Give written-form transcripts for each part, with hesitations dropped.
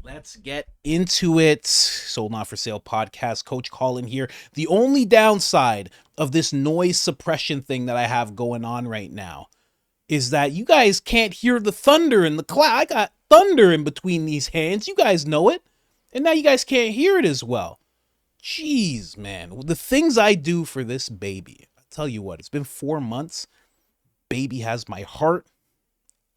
Let's get into it. Sold Not For Sale podcast. Coach Colin here. The only downside of this noise suppression thing that I have going on right now is that you guys can't hear the thunder in the cloud. I got thunder in between these hands. You guys know it. And now you guys can't hear it as well. Jeez, man. The things I do for this baby. I tell you what, it's been 4 months. Baby has my heart.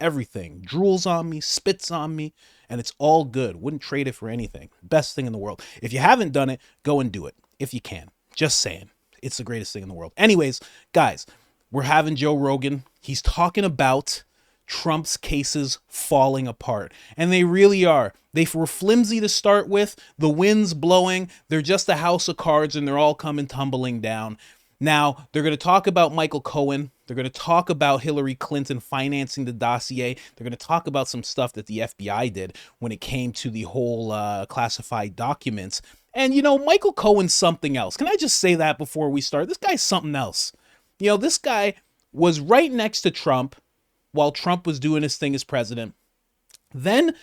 Everything. Drools on me, spits on me, and it's all good. Wouldn't trade it for anything. Best thing in the world. If you haven't done it, go and do it. If you can. Just saying. It's the greatest thing in the world. Anyways, guys, we're having Joe Rogan. He's talking about Trump's cases falling apart. And they really are. They were flimsy to start with. The wind's blowing. They're just a house of cards, and they're all coming tumbling down. Now, they're going to talk about Michael Cohen. They're going to talk about Hillary Clinton financing the dossier. They're going to talk about some stuff that the FBI did when it came to the whole classified documents. And, you know, Michael Cohen's something else. Can I just say that before we start? This guy's something else. You know, this guy was right next to Trump while Trump was doing his thing as president. Then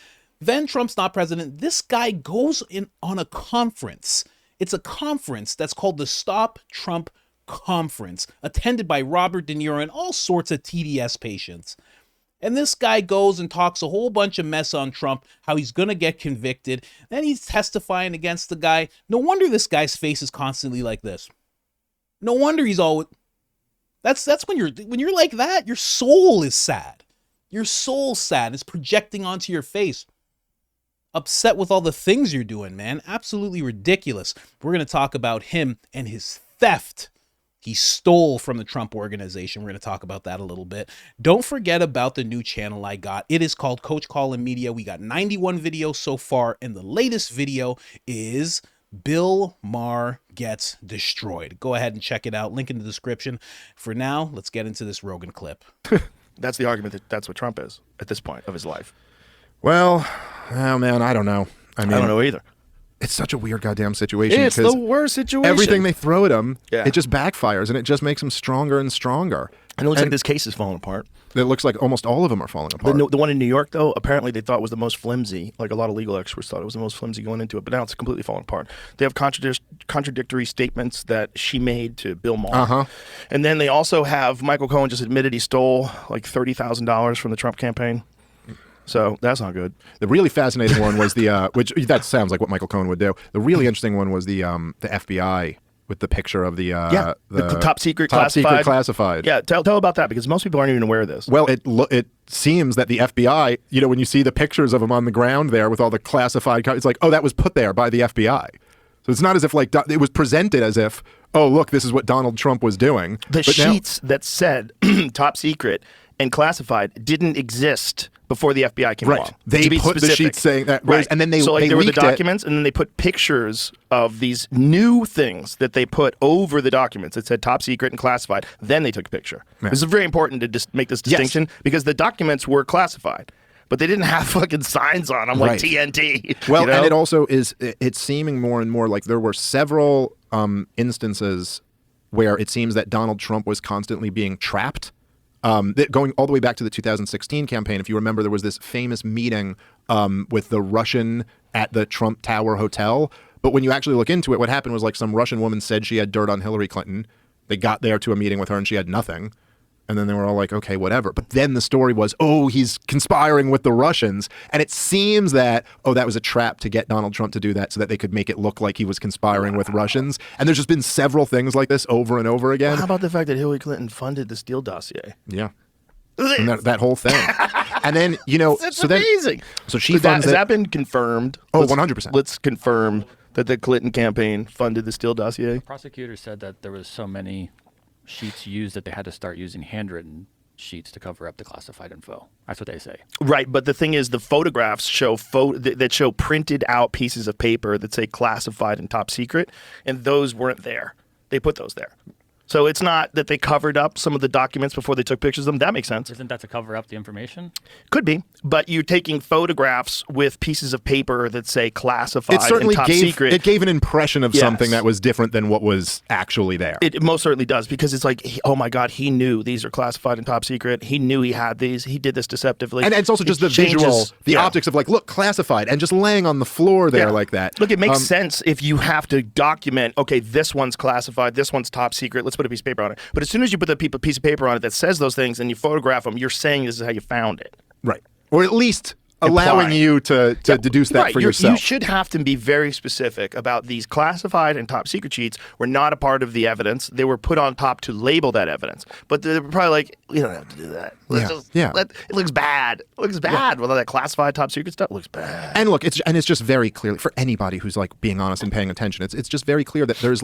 Trump's not president. This guy goes in on a conference. It's a conference that's called the Stop Trump Conference, attended by Robert De Niro and all sorts of TDS patients. And this guy goes and talks a whole bunch of mess on Trump, how he's going to get convicted. Then he's testifying against the guy. No wonder this guy's face is constantly like this. No wonder he's all... That's when you're like that, your soul is sad. Your soul's sad. It's projecting onto your face. Upset with all the things you're doing, man. Absolutely ridiculous. We're going to talk about him and his theft he stole from the Trump organization. We're going to talk about that a little bit. Don't forget about the new channel I got. It is called Coach Colin Media. We got 91 videos so far, and the latest video is Bill Maher Gets Destroyed. Go ahead and check it out. Link in the description. For now, let's get into this Rogan clip. That's the argument that that's what Trump is at this point of his life. Well, oh man, I don't know. I don't know either. It's such a weird goddamn situation. It's the worst situation. Everything they throw at him, yeah, it just backfires, and it just makes him stronger and stronger. And it looks like this case is falling apart. It looks like almost all of them are falling apart. The one in New York, though, apparently they thought was the most flimsy. Like a lot of legal experts thought it was the most flimsy going into it, but now it's completely falling apart. They have contradictory statements that she made to Bill Maher. And then they also have Michael Cohen just admitted he stole like $30,000 from the Trump campaign. So that's not good. The really fascinating one was the, which that sounds like what Michael Cohen would do. The really interesting one was the FBI with the picture of the top secret classified. Yeah, tell about that, because most people aren't even aware of this. Well, it seems that the FBI, you know, when you see the pictures of them on the ground there with all the classified, it's like, oh, that was put there by the FBI. So it's not as if like it was presented as if, oh, look, this is what Donald Trump was doing. The sheets that said top secret and classified didn't exist before the FBI came along. They put the sheets saying that, and then so they there were the leaked documents, and then they put pictures of these new things that they put over the documents. It said top secret and classified. Then they took a picture. Yeah. This is very important to just make this distinction, because the documents were classified, but they didn't have fucking signs on them like TNT. Well, you know? And it also is, it's seeming more and more like there were several instances where it seems that Donald Trump was constantly being trapped. Going all the way back to the 2016 campaign, if you remember, there was this famous meeting with the Russian at the Trump Tower Hotel. But when you actually look into it, what happened was like some Russian woman said she had dirt on Hillary Clinton. They got there to a meeting with her and she had nothing. And then they were all like, okay, whatever. But then the story was, oh, he's conspiring with the Russians. And it seems that, oh, that was a trap to get Donald Trump to do that so that they could make it look like he was conspiring with Russians. And there's just been several things like this over and over again. Well, how about the fact that Hillary Clinton funded the Steele dossier? Yeah. And that whole thing. And then, you know, that's amazing. So she funds has that been confirmed? Oh, 100%. Let's confirm that the Clinton campaign funded the Steele dossier. The prosecutor said that there was so many sheets used that they had to start using handwritten sheets to cover up the classified info. That's what they say. Right, but the thing is, the photographs show that show printed out pieces of paper that say classified and top secret, and those weren't there. They put those there. So it's not that they covered up some of the documents before they took pictures of them. That makes sense. Isn't that to cover up the information? Could be, but you're taking photographs with pieces of paper that say classified It certainly and top gave secret. it gave an impression of Yes. something that was different than what was actually there. It most certainly does, because it's like, oh my God, he knew these are classified and top secret. He knew he had these. He did this deceptively. And it's also just the changes- visual, the yeah. optics of like, look, classified, and just laying on the floor there Yeah. like that. Look, it makes sense if you have to document, okay, this one's classified, this one's top secret, let's put a piece of paper on it. But as soon as you put a piece of paper on it that says those things and you photograph them, you're saying this is how you found it. Right. Or at least allowing you to deduce that right. for You yourself. should have to be very specific about these classified and top secret sheets were not a part of the evidence. They were put on top to label that evidence. But they're probably like, we don't have to do that. It looks bad. It looks bad. Well, that classified top secret stuff looks bad. And look, it's just very clear for anybody who's like being honest and paying attention. It's just very clear that there's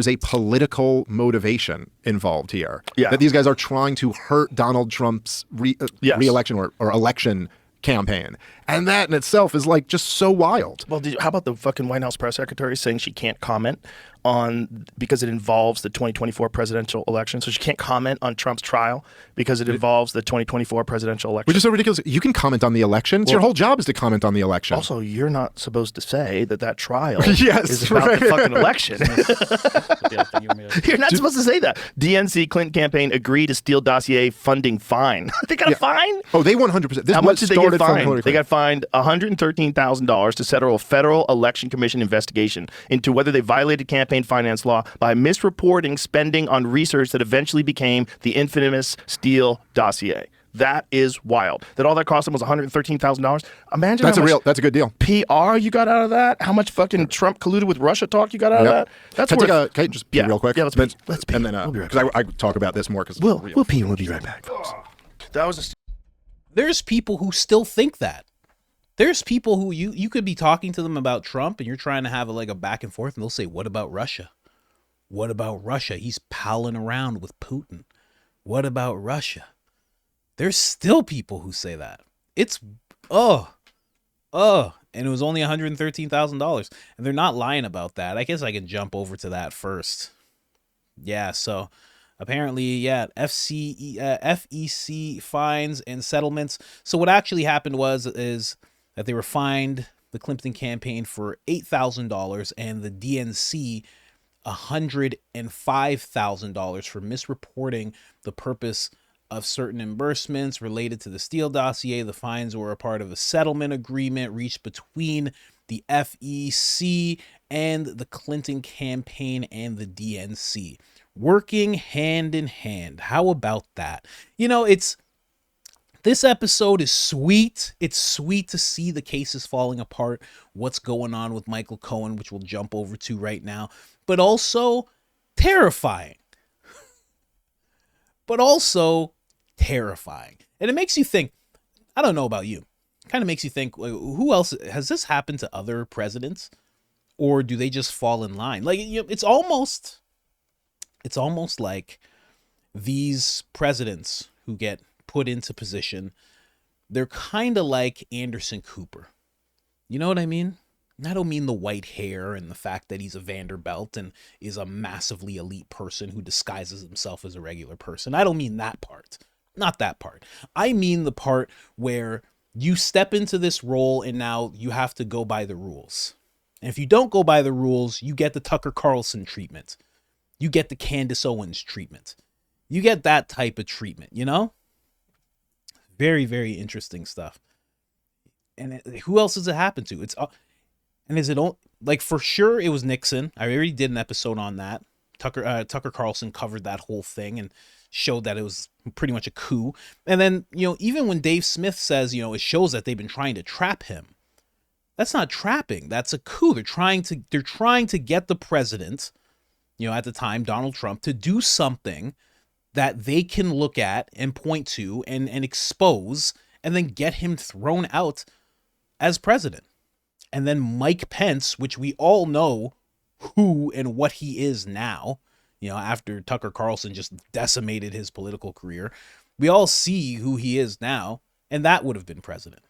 a political motivation involved here. Yeah. That these guys are trying to hurt Donald Trump's re-election or election campaign. And that in itself is like just so wild. Well, how about the fucking White House press secretary saying she can't comment on because it involves the 2024 presidential election? So she can't comment on Trump's trial because it involves the 2024 presidential election. Which is so ridiculous. You can comment on the election. It's your whole job is to comment on the election. Also, you're not supposed to say that trial Yes, is about the fucking election. Yeah, You're not supposed to say that. DNC Clinton campaign agreed to steal dossier funding fine. They got a fine? Oh, they 100%. This How much did they get started from fined? Hillary They Clinton. got fined $113,000 to settle a federal election commission investigation into whether they violated campaign finance law by misreporting spending on research that eventually became the infamous Steele dossier. That is wild. That all that cost them was $113,000. Imagine That's a good deal. PR you got out of that. How much fucking Trump colluded with Russia talk you got out of that. That's can worth. I just pee real quick? Yeah, let's pee. And then We'll be right because I talk about this more because We'll pee and we'll be right back, folks. That was There's people who still think that. There's people who you could be talking to them about Trump and you're trying to have a back and forth and they'll say, what about Russia? What about Russia? He's palling around with Putin. What about Russia? There's still people who say that. It's, and it was only $113,000. And they're not lying about that. I guess I can jump over to that first. Yeah, so apparently, FEC fines and settlements. So what actually happened is that they were fined the Clinton campaign for $8,000 and the DNC $105,000 for misreporting the purpose of certain reimbursements related to the Steele dossier. The fines were a part of a settlement agreement reached between the FEC and the Clinton campaign and the DNC, working hand in hand. How about that? This episode is sweet. It's sweet to see the cases falling apart, what's going on with Michael Cohen, which we'll jump over to right now, but also terrifying. And it makes you think, I don't know about you, it kind of makes you think, who else, has this happened to other presidents? Or do they just fall in line? It's almost like these presidents who get put into position, they're kind of like Anderson Cooper. You know what I mean? I don't mean the white hair and the fact that he's a Vanderbilt and is a massively elite person who disguises himself as a regular person. I don't mean that part. Not that part. I mean the part where you step into this role and now you have to go by the rules. And if you don't go by the rules, you get the Tucker Carlson treatment. You get the Candace Owens treatment. You get that type of treatment, Very, very interesting stuff. And who else does it happen to? For sure it was Nixon. I already did an episode on that. Tucker Carlson covered that whole thing and showed that it was pretty much a coup. And then, even when Dave Smith says, it shows that they've been trying to trap him. That's not trapping. That's a coup. They're trying to get the president, at the time, Donald Trump, to do something that they can look at and point to and expose and then get him thrown out as president. And then Mike Pence, which we all know who and what he is now, after Tucker Carlson just decimated his political career, we all see who he is now, and that would have been president.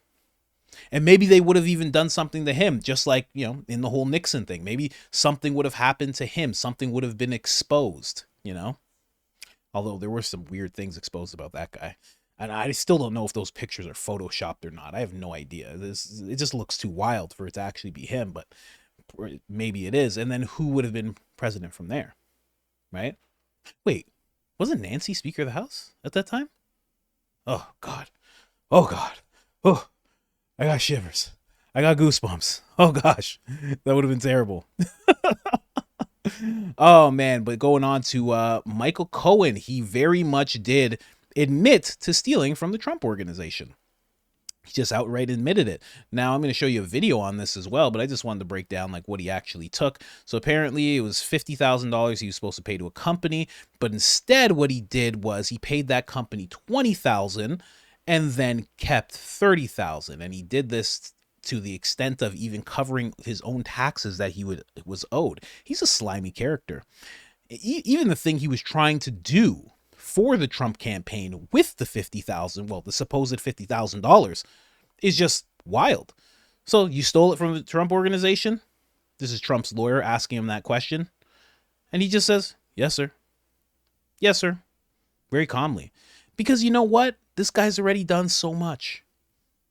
And maybe they would have even done something to him, just like, in the whole Nixon thing. Maybe something would have happened to him. Something would have been exposed. you know? Although there were some weird things exposed about that guy. And I still don't know if those pictures are photoshopped or not. I have no idea. It just looks too wild for it to actually be him, but maybe it is. And then who would have been president from there, right? Wait, wasn't Nancy Speaker of the House at that time? Oh, God. Oh, God. Oh, I got shivers. I got goosebumps. Oh, gosh. That would have been terrible. Oh, man. But going on to Michael Cohen, he very much did admit to stealing from the Trump organization. He just outright admitted it. Now, I'm going to show you a video on this as well, but I just wanted to break down like what he actually took. So apparently it was $50,000 he was supposed to pay to a company, but instead what he did was he paid that company $20,000 and then kept $30,000. And he did this to the extent of even covering his own taxes that he was owed. He's a slimy character. Even the thing he was trying to do for the Trump campaign with the $50,000, well, the supposed $50,000, is just wild. So you stole it from the Trump organization? This is Trump's lawyer asking him that question. And he just says, yes, sir. Yes, sir. Very calmly. Because you know what? This guy's already done so much.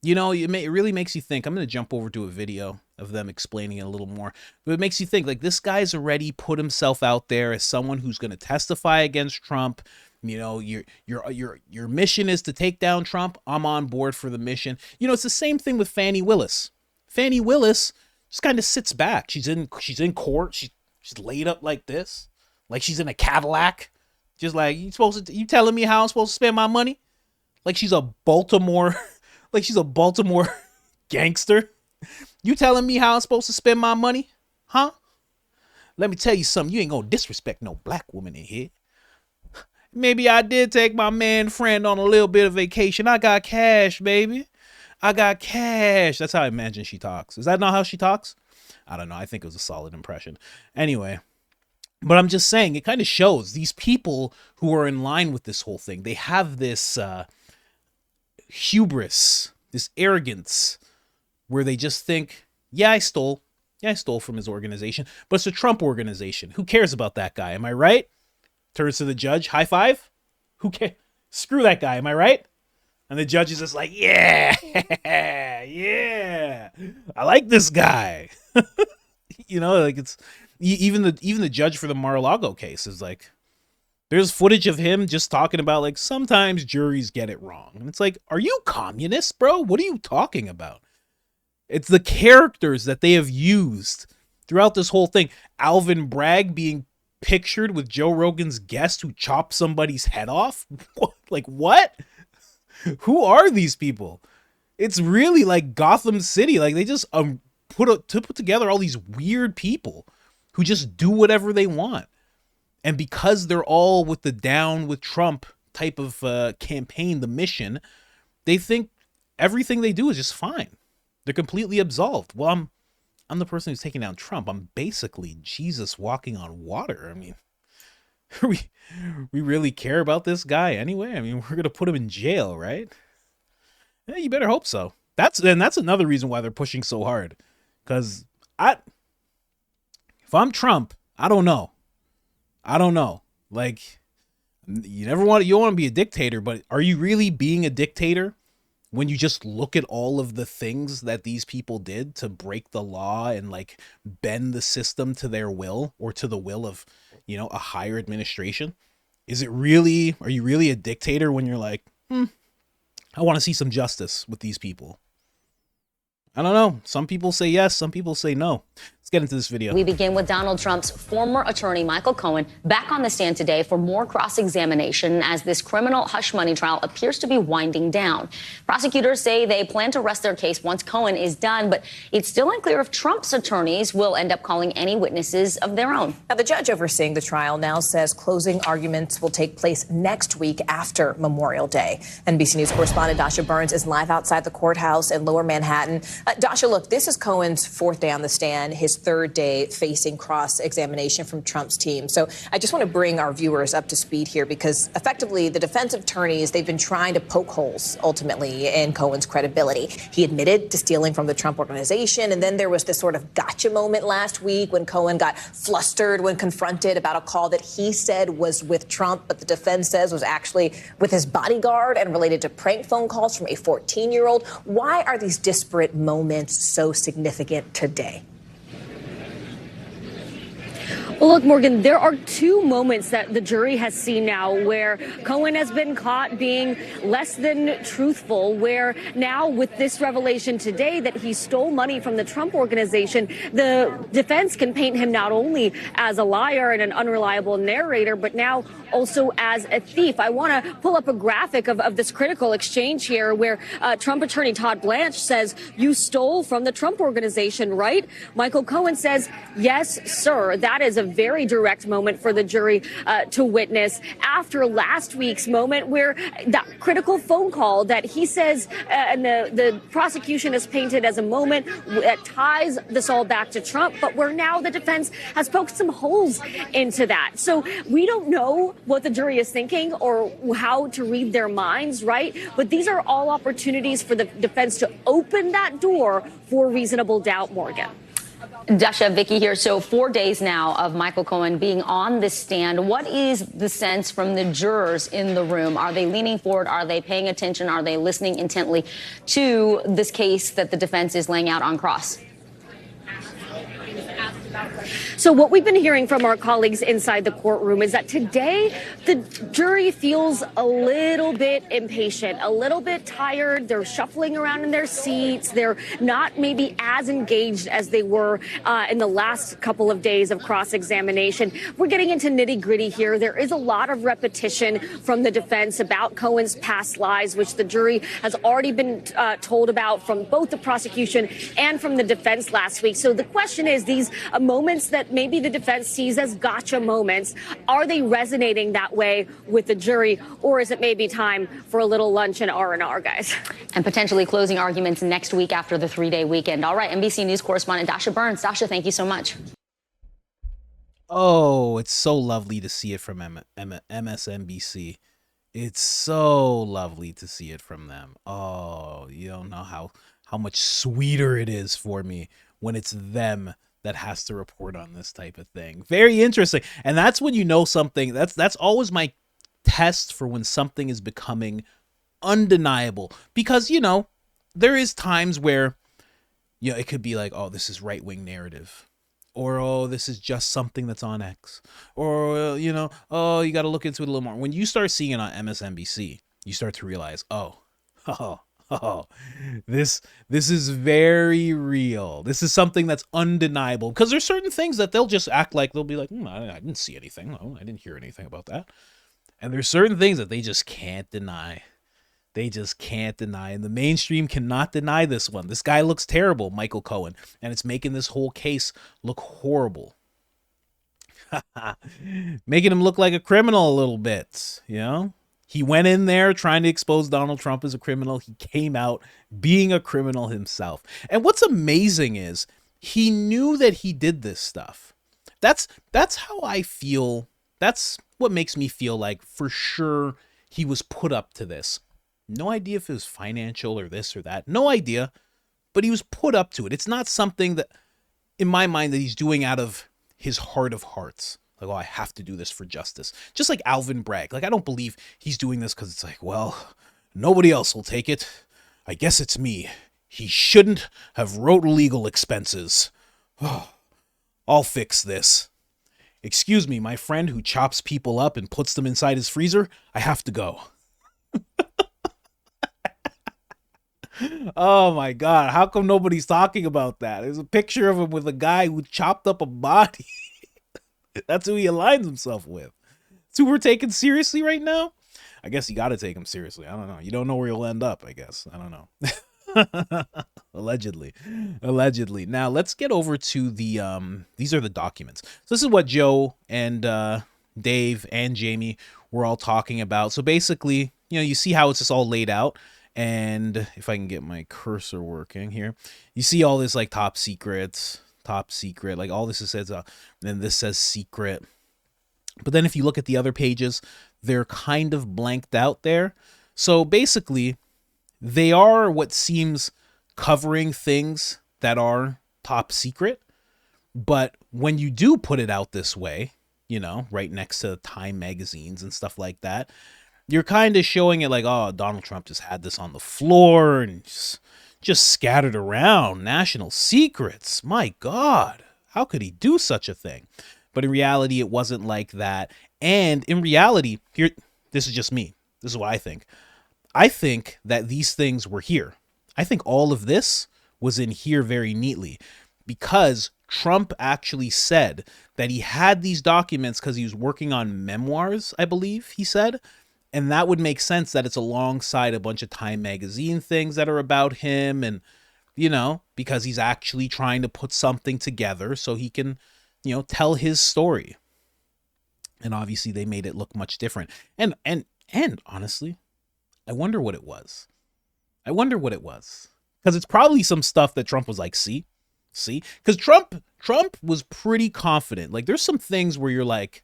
You know, it really makes you think. I'm going to jump over to a video of them explaining it a little more. But it makes you think, like, this guy's already put himself out there as someone who's going to testify against Trump. You know, your mission is to take down Trump. I'm on board for the mission. You know, it's the same thing with Fani Willis. Fani Willis just kind of sits back. She's in court. She's laid up like this, like she's in a Cadillac. Just like, you telling me how I'm supposed to spend my money? Like she's a Baltimore gangster. You telling me how I'm supposed to spend my money? Huh? Let me tell you something. You ain't gonna disrespect no black woman in here. Maybe I did take my man friend on a little bit of vacation. I got cash, baby. I got cash. That's how I imagine she talks. Is that not how she talks? I don't know. I think it was a solid impression. Anyway, but I'm just saying, it kind of shows these people who are in line with this whole thing. They have this hubris, this arrogance, where they just think, yeah, I stole from his organization, but it's a Trump organization. Who cares about that guy? Am I right? Turns to the judge, high five. Who cares? Screw that guy. Am I right? And the judge is just like, yeah, yeah, I like this guy. You know, like it's even the judge for the Mar-a-Lago case is like, there's footage of him just talking about like sometimes juries get it wrong, and it's like, are you communist, bro? What are you talking about? It's the characters that they have used throughout this whole thing. Alvin Bragg being pictured with Joe Rogan's guest who chopped somebody's head off. Like what? Who are these people? It's really like Gotham City. Like they just put together all these weird people who just do whatever they want. And because they're all with the down with Trump type of campaign, the mission, they think everything they do is just fine. They're completely absolved. Well, I'm the person who's taking down Trump. I'm basically Jesus walking on water. I mean, we really care about this guy anyway? I mean, we're going to put him in jail, right? Yeah, you better hope so. That's another reason why they're pushing so hard. Because if I'm Trump, I don't know. Like, you want to be a dictator, but are you really being a dictator when you just look at all of the things that these people did to break the law and like bend the system to their will or to the will of, you know, a higher administration? Are you really a dictator when you're like, I want to see some justice with these people? I don't know. Some people say yes, some people say no. Let's get into this video. We begin with Donald Trump's former attorney, Michael Cohen, back on the stand today for more cross-examination as this criminal hush money trial appears to be winding down. Prosecutors say they plan to rest their case once Cohen is done, but it's still unclear if Trump's attorneys will end up calling any witnesses of their own. Now, the judge overseeing the trial now says closing arguments will take place next week after Memorial Day. NBC News correspondent Dasha Burns is live outside the courthouse in Lower Manhattan. Dasha, look, this is Cohen's fourth day on the stand, his this third day facing cross-examination from Trump's team. So I just want to bring our viewers up to speed here, because effectively the defense attorneys, they've been trying to poke holes ultimately in Cohen's credibility. He admitted to stealing from the Trump organization, and then there was this sort of gotcha moment last week when Cohen got flustered when confronted about a call that he said was with Trump, but the defense says was actually with his bodyguard and related to prank phone calls from a 14-year-old. Why are these disparate moments so significant today? Well, look, Morgan, there are two moments that the jury has seen now where Cohen has been caught being less than truthful, where now with this revelation today that he stole money from the Trump organization, the defense can paint him not only as a liar and an unreliable narrator, but now also as a thief. I want to pull up a graphic of this critical exchange here where Trump attorney Todd Blanche says, "You stole from the Trump organization, right?" Michael Cohen says, "Yes, sir." That is a very direct moment for the jury to witness after last week's moment where that critical phone call that he says and the prosecution has painted as a moment that ties this all back to Trump, but where now the defense has poked some holes into that. So we don't know what the jury is thinking or how to read their minds, right? But these are all opportunities for the defense to open that door for reasonable doubt, Morgan. Dasha, Vicky here. So 4 days now of Michael Cohen being on the stand. What is the sense from the jurors in the room? Are they leaning forward? Are they paying attention? Are they listening intently to this case that the defense is laying out on cross? So what we've been hearing from our colleagues inside the courtroom is that today the jury feels a little bit impatient, a little bit tired. They're shuffling around in their seats. They're not maybe as engaged as they were in the last couple of days of cross-examination. We're getting into nitty-gritty here. There is a lot of repetition from the defense about Cohen's past lies, which the jury has already been told about from both the prosecution and from the defense last week. So the question is, these moments that maybe the defense sees as gotcha moments, are they resonating that way with the jury, or is it maybe time for a little lunch and R&R, guys? And potentially closing arguments next week after the 3-day weekend. All right, NBC News correspondent Dasha Burns. Dasha, thank you so much. Oh, it's so lovely to see it from MSNBC. It's so lovely to see it from them. Oh, you don't know how much sweeter it is for me when it's them that has to report on this type of thing. Very interesting. And that's when you know something. That's always my test for when something is becoming undeniable. Because, you know, there is times where, you know, it could be like, oh, this is right-wing narrative. Or, oh, this is just something that's on X. Or, you know, oh, you got to look into it a little more. When you start seeing it on MSNBC, you start to realize, oh, this is very real. This is something that's undeniable. Because there's certain things that they'll just act like, they'll be like, I didn't see anything. No, I didn't hear anything about that. And there's certain things that they just can't deny. They just can't deny. And the mainstream cannot deny this one. This guy looks terrible, Michael Cohen. And it's making this whole case look horrible. Making him look like a criminal a little bit, you know? He went in there trying to expose Donald Trump as a criminal. He came out being a criminal himself. And what's amazing is he knew that he did this stuff. That's how I feel. That's what makes me feel like for sure he was put up to this. No idea if it was financial or this or that. No idea. But he was put up to it. It's not something that, in my mind, that he's doing out of his heart of hearts. Like, oh, I have to do this for justice. Just like Alvin Bragg. Like, I don't believe he's doing this because it's like, well, nobody else will take it. I guess it's me. He shouldn't have wrote legal expenses. Oh, I'll fix this. Excuse me, my friend who chops people up and puts them inside his freezer. I have to go. Oh my God. How come nobody's talking about that? There's a picture of him with a guy who chopped up a body. That's who he aligns himself with. That's who we're taking seriously right now? I guess you got to take him seriously. I don't know. You don't know where you'll end up, I guess. I don't know. Allegedly. Now, let's get over to the, these are the documents. So this is what Joe and Dave and Jamie were all talking about. So basically, you know, you see how it's just all laid out. And if I can get my cursor working here, you see all this like top secret top secret. Like all this says, then this says secret. But then if you look at the other pages, they're kind of blanked out there. So basically, they are what seems covering things that are top secret. But when you do put it out this way, you know, right next to Time magazines and stuff like that, you're kind of showing it like, oh, Donald Trump just had this on the floor and just scattered around national secrets. My God, how could he do such a thing? But in reality, it wasn't like that. And in reality, here, this is just me. This is what I think. I think that these things were here. I think all of this was in here very neatly because Trump actually said that he had these documents because he was working on memoirs, I believe he said. And that would make sense that it's alongside a bunch of Time magazine things that are about him. And, you know, because he's actually trying to put something together so he can, you know, tell his story. And obviously they made it look much different. And honestly, I wonder what it was. I wonder what it was. Because it's probably some stuff that Trump was like, see? Because Trump was pretty confident. Like, there's some things where you're like,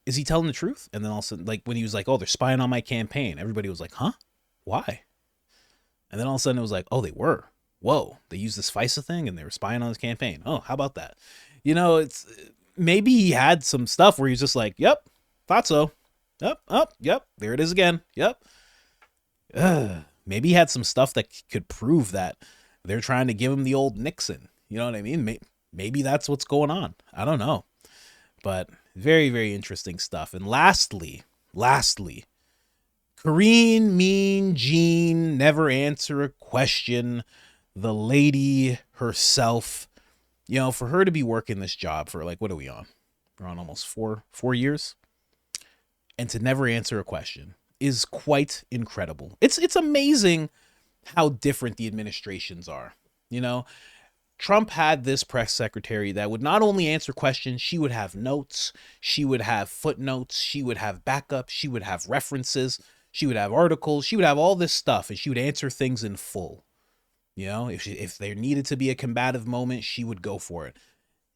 is he telling the truth? And then all of a sudden, like, when he was like, oh, they're spying on my campaign, everybody was like, huh? Why? And then all of a sudden it was like, oh, they were. Whoa, they used this FISA thing and they were spying on his campaign. Oh, how about that? You know, it's maybe he had some stuff where he's just like, yep, thought so. Yep, there it is again. Yep. Maybe he had some stuff that could prove that they're trying to give him the old Nixon. You know what I mean? Maybe that's what's going on. I don't know. But very, very interesting stuff. And lastly, Karine Mean Jean, never answer a question. The lady herself, you know, for her to be working this job for like, what are we on? We're on almost four years. And to never answer a question is quite incredible. It's amazing how different the administrations are. You know, Trump had this press secretary that would not only answer questions, she would have notes, she would have footnotes, she would have backup, she would have references, she would have articles, she would have all this stuff, and she would answer things in full. You know, if there needed to be a combative moment, she would go for it.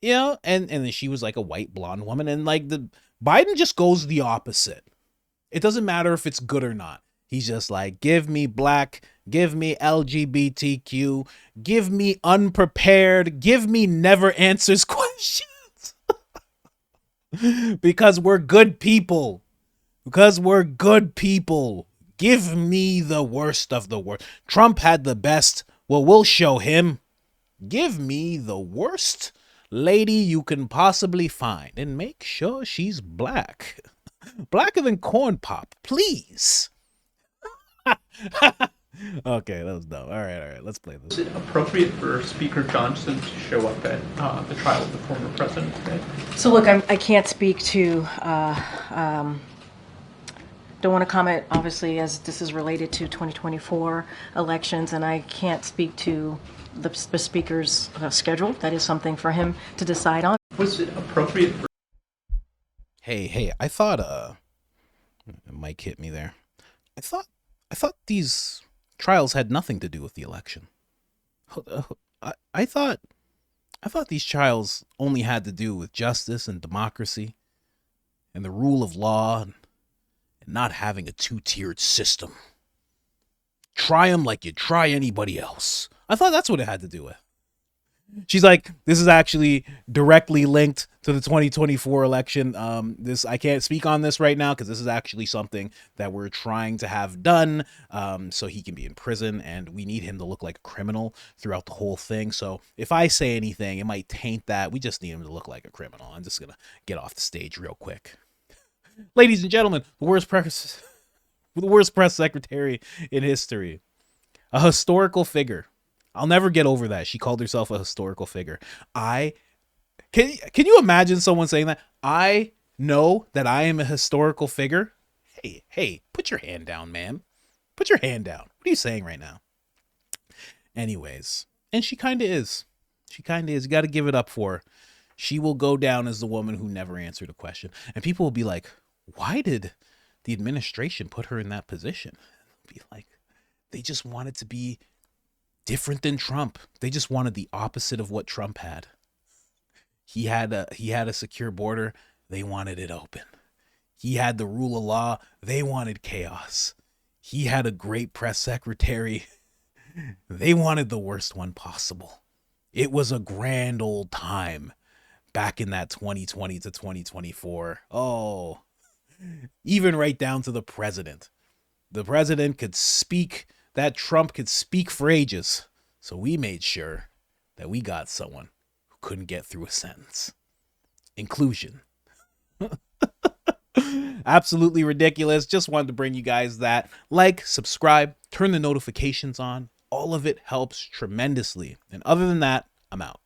You know, and then she was like a white blonde woman, and like the Biden just goes the opposite. It doesn't matter if it's good or not. He's just like, give me black, give me LGBTQ, give me unprepared, give me never answers questions. Because we're good people. Because we're good people. Give me the worst of the worst. Trump had the best. Well, we'll show him. Give me the worst lady you can possibly find and make sure she's black. Blacker than corn pop, please. Okay, that was dumb. All right, let's play this. Is it appropriate for Speaker Johnson to show up at the trial of the former president today? So look, I can't speak to, don't want to comment, obviously, as this is related to 2024 elections, and I can't speak to the speaker's schedule. That is something for him to decide on. Was it appropriate for... Hey, I thought Mike hit me there. I thought these trials had nothing to do with the election. I thought these trials only had to do with justice and democracy and the rule of law and not having a two-tiered system. Try them like you try anybody else. I thought that's what it had to do with. She's like, this is actually directly linked to the 2024 election. I can't speak on this right now because this is actually something that we're trying to have done so he can be in prison, and we need him to look like a criminal throughout the whole thing. So if I say anything, it might taint that. We just need him to look like a criminal. I'm just going to get off the stage real quick. Ladies and gentlemen, the worst press secretary in history. A historical figure. I'll never get over that. She called herself a historical figure. Can you imagine someone saying that? I know that I am a historical figure. Hey, put your hand down, man. Put your hand down. What are you saying right now? Anyways, and she kind of is. You got to give it up for her. She will go down as the woman who never answered a question. And people will be like, why did the administration put her in that position? Be like, they just wanted to be different than Trump. They just wanted the opposite of what Trump had. He had a secure border. They wanted it open. He had the rule of law. They wanted chaos. He had a great press secretary. They wanted the worst one possible. It was a grand old time back in that 2020 to 2024. Oh, even right down to the president. The president could speak, that Trump could speak for ages. So we made sure that we got someone who couldn't get through a sentence. Inclusion. Absolutely ridiculous. Just wanted to bring you guys that. Like, subscribe, turn the notifications on. All of it helps tremendously. And other than that, I'm out.